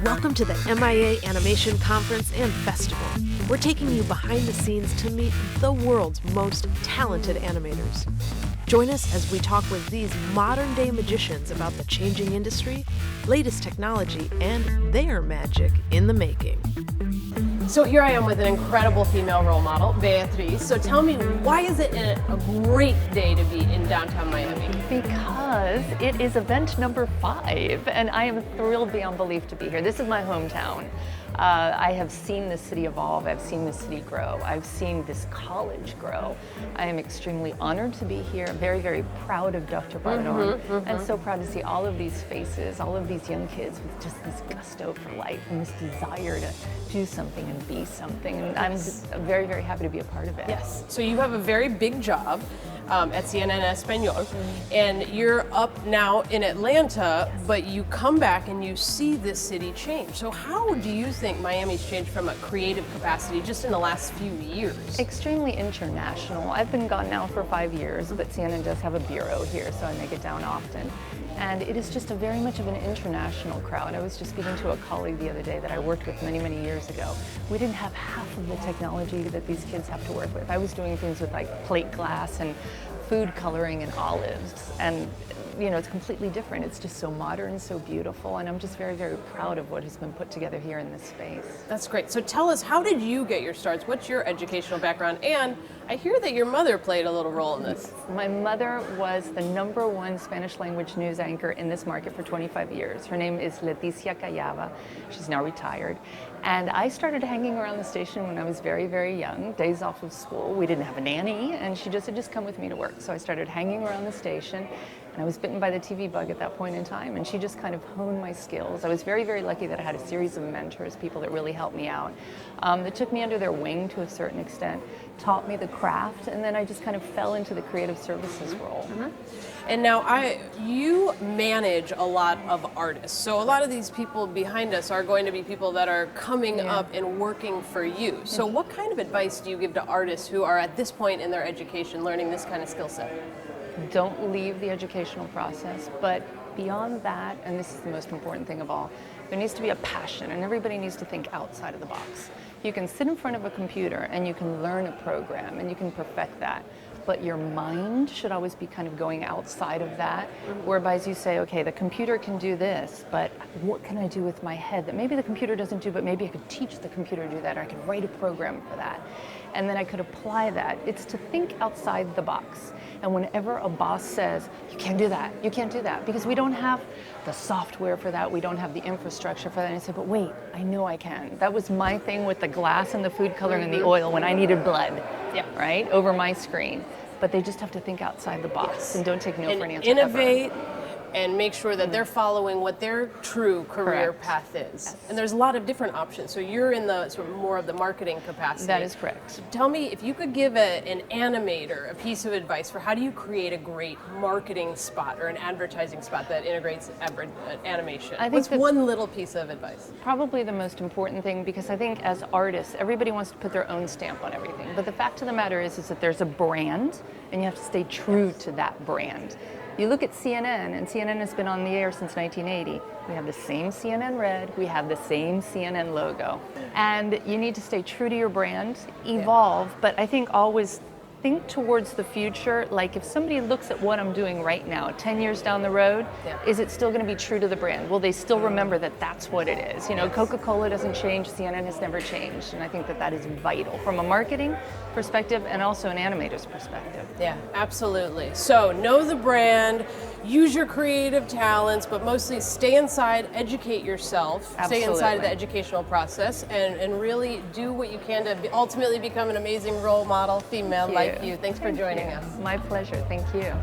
Welcome to the MIA Animation Conference and Festival. We're taking you behind the scenes to meet the world's most talented animators. Join us as we talk with these modern-day magicians about the changing industry, latest technology, and their magic in the making. So here I am with an incredible female role model, Beatriz. So tell me, why is it a great day to be in downtown Miami? Because it is event number 5, and I am thrilled beyond belief to be here. This is my hometown. I have seen this city evolve. I've seen this city grow. I've seen this college grow. I am extremely honored to be here. Very, very proud of Dr. Barnard, and so proud to see all of these faces, all of these young kids with just this gusto for life and this desire to do something and be something. And I'm just very, very happy to be a part of it. Yes. So you have a very big job at CNN Espanol, and you're up now in Atlanta, but you come back and you see this city change. So how do you think Miami's changed from a creative capacity just in the last few years? Extremely international. I've been gone now for 5 years, but CNN does have a bureau here, so I make it down often. And it is just very much of an international crowd. I was just speaking to a colleague the other day that I worked with many, many years ago. We didn't have half of the technology that these kids have to work with. I was doing things with like plate glass and food coloring and olives, and you know, it's completely different. It's just so modern, so beautiful, and I'm just very, very proud of what has been put together here in this space. That's great. So tell us, how did you get your starts? What's your educational background? And I hear that your mother played a little role in this. My mother was the #1 Spanish language news anchor in this market for 25 years. Her name is Leticia Callava. She's now retired. And I started hanging around the station when I was very, very young, days off of school. We didn't have a nanny, and she just had come with me to work. So I started hanging around the station, and I was bitten by the TV bug at that point in time, and she just kind of honed my skills. I was very, very lucky that I had a series of mentors, people that really helped me out, that took me under their wing to a certain extent, taught me the craft, and then I just kind of fell into the creative services role. And now you manage a lot of artists. So a lot of these people behind us are going to be people that are coming up and working for you. So what kind of advice do you give to artists who are at this point in their education learning this kind of skill set? Don't leave the educational process, but beyond that, and this is the most important thing of all, there needs to be a passion, and everybody needs to think outside of the box. You can sit in front of a computer and you can learn a program and you can perfect that, but your mind should always be kind of going outside of that, whereby as you say, okay, the computer can do this, but what can I do with my head that maybe the computer doesn't do, but maybe I could teach the computer to do that, or I could write a program for that, and then I could apply that. It's to think outside the box. And whenever a boss says, you can't do that, you can't do that, because we don't have the software for that, we don't have the infrastructure for that, and I say, but wait, I know I can. That was my thing with the glass and the food coloring and the oil when I needed blood, right, over my screen. But they just have to think outside the box and don't take no for an answer. Innovate and make sure that they're following what their true career path is. Yes. And there's a lot of different options. So you're in the sort of more of the marketing capacity. That is correct. So tell me, if you could give an animator a piece of advice for how do you create a great marketing spot or an advertising spot that integrates animation? What's one little piece of advice? Probably the most important thing, because I think as artists, everybody wants to put their own stamp on everything. But the fact of the matter is that there's a brand, and you have to stay true to that brand. You look at CNN, and CNN has been on the air since 1980. We have the same CNN red, we have the same CNN logo. And you need to stay true to your brand, evolve, but I think always think towards the future. Like if somebody looks at what I'm doing right now, 10 years down the road, is it still going to be true to the brand? Will they still remember that that's what it is? You know, Coca-Cola doesn't change, CNN has never changed, and I think that that is vital from a marketing perspective and also an animator's perspective. Yeah, absolutely. So know the brand, use your creative talents, but mostly stay inside, educate yourself, stay inside of the educational process, and really do what you can to ultimately become an amazing role model female like you. Thanks for joining us. My pleasure. Thank you.